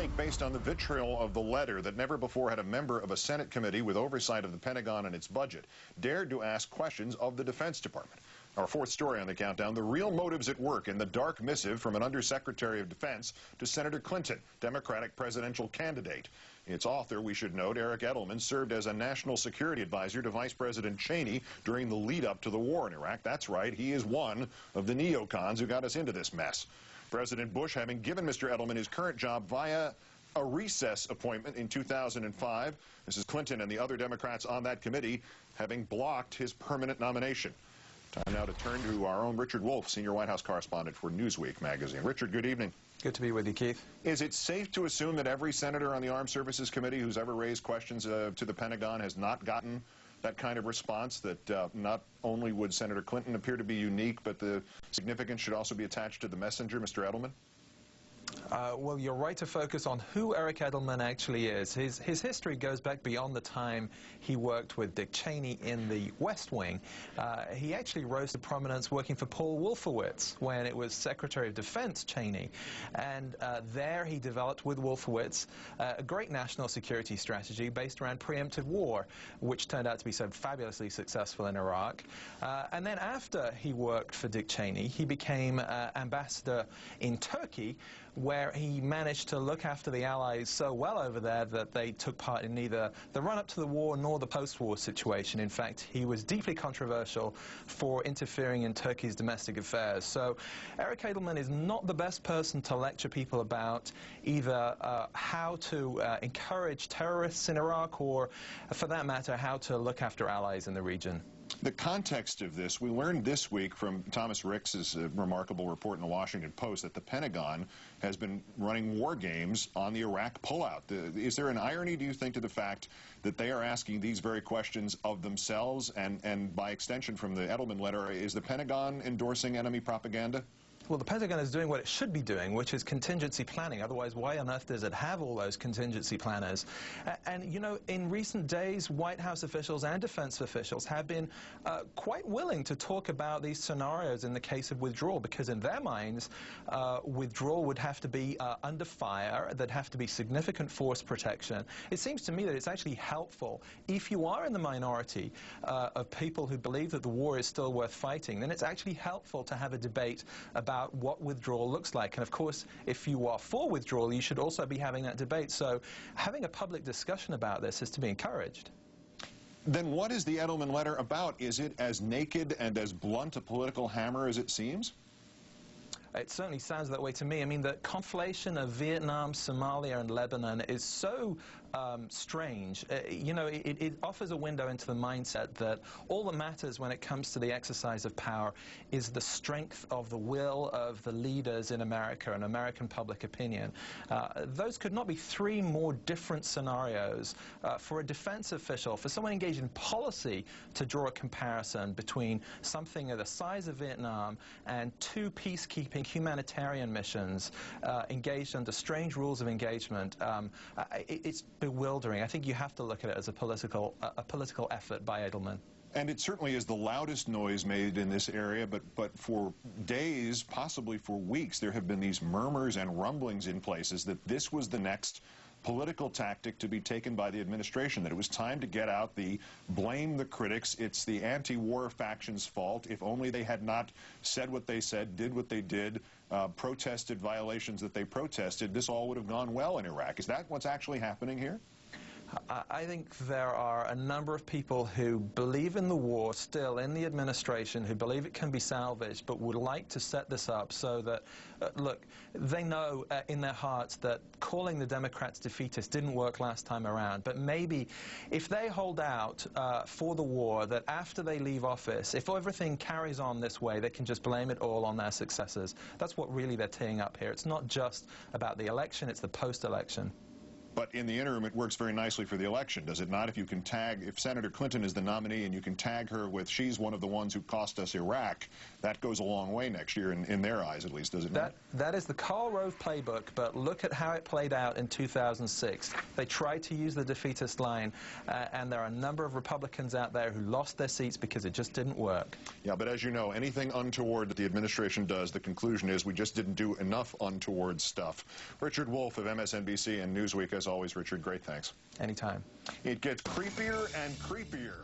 think, based on the vitriol of the letter, that never before had a member of a Senate committee with oversight of the Pentagon and its budget dared to ask questions of the Defense Department. Our fourth story on the countdown, the real motives at work in the dark missive from an Undersecretary of Defense to Senator Clinton, Democratic presidential candidate. Its author, we should note, Eric Edelman, served as a national security advisor to Vice President Cheney during the lead-up to the war in Iraq. That's right, he is one of the neocons who got us into this mess. President Bush having given Mr. Edelman his current job via a recess appointment in 2005. Mrs. Clinton and the other Democrats on that committee having blocked his permanent nomination. Time now to turn to our own Richard Wolff, senior White House correspondent for Newsweek magazine. Richard, good evening. Good to be with you, Keith. Is it safe to assume that every senator on the Armed Services Committee who's ever raised questions to the Pentagon has not gotten that kind of response, that not only would Senator Clinton appear to be unique, but the significance should also be attached to the messenger, Mr. Edelman? Well, you're right to focus on who Eric Edelman actually is. His history goes back beyond the time he worked with Dick Cheney in the West Wing. He actually rose to prominence working for Paul Wolfowitz when it was Secretary of Defense Cheney. And there he developed with Wolfowitz a great national security strategy based around preemptive war, which turned out to be so fabulously successful in Iraq. And then after he worked for Dick Cheney, he became ambassador in Turkey, where he managed to look after the Allies so well over there that they took part in neither the run-up to the war nor the post-war situation. In fact, he was deeply controversial for interfering in Turkey's domestic affairs. So Eric Edelman is not the best person to lecture people about either how to encourage terrorists in Iraq or, for that matter, how to look after allies in the region. The context of this, we learned this week from Thomas Ricks's remarkable report in the Washington Post that the Pentagon has been running war games on the Iraq pullout. Is there an irony, do you think, to the fact that they are asking these very questions of themselves, and by extension from the Edelman letter, is the Pentagon endorsing enemy propaganda? Well, the Pentagon is doing what it should be doing, which is contingency planning. Otherwise, why on earth does it have all those contingency planners? And, you know, in recent days, White House officials and defense officials have been quite willing to talk about these scenarios in the case of withdrawal, because in their minds, withdrawal would have to be under fire, there'd have to be significant force protection. It seems to me that it's actually helpful, if you are in the minority of people who believe that the war is still worth fighting, then it's actually helpful to have a debate about what withdrawal looks like. And of course, if you are for withdrawal, you should also be having that debate. So having a public discussion about this is to be encouraged. Then what is the Edelman letter about? Is it as naked and as blunt a political hammer as it seems? It certainly sounds that way to me. I mean, the conflation of Vietnam, Somalia, and Lebanon is so strange. You know, it offers a window into the mindset that all that matters when it comes to the exercise of power is the strength of the will of the leaders in America and American public opinion. Those could not be three more different scenarios for a defense official, for someone engaged in policy, to draw a comparison between something of the size of Vietnam and two peacekeeping humanitarian missions engaged under strange rules of engagement. It's bewildering. I think you have to look at it as a political effort by Edelman. And it certainly is the loudest noise made in this area, but for days, possibly for weeks, there have been these murmurs and rumblings in places that this was the next political tactic to be taken by the administration, that it was time to get out the blame the critics, it's the anti-war faction's fault. If only they had not said what they said, did what they did, protested violations that they protested, this all would have gone well in Iraq. Is that what's actually happening here? I think there are a number of people who believe in the war still in the administration, who believe it can be salvaged, but would like to set this up so that, look, they know in their hearts that calling the Democrats defeatist didn't work last time around, but maybe if they hold out for the war, that after they leave office, if everything carries on this way, they can just blame it all on their successors. That's what really they're teeing up here. It's not just about the election, it's the post-election. But in the interim, it works very nicely for the election, does it not? If you can tag, if Senator Clinton is the nominee and you can tag her with, she's one of the ones who cost us Iraq, that goes a long way next year, in their eyes at least, does it not? That is the Karl Rove playbook, but look at how it played out in 2006. They tried to use the defeatist line, and there are a number of Republicans out there who lost their seats because it just didn't work. Yeah, but as you know, anything untoward that the administration does, the conclusion is we just didn't do enough untoward stuff. Richard Wolff of MSNBC and Newsweek, as always, Richard, great thanks. Anytime. It gets creepier and creepier.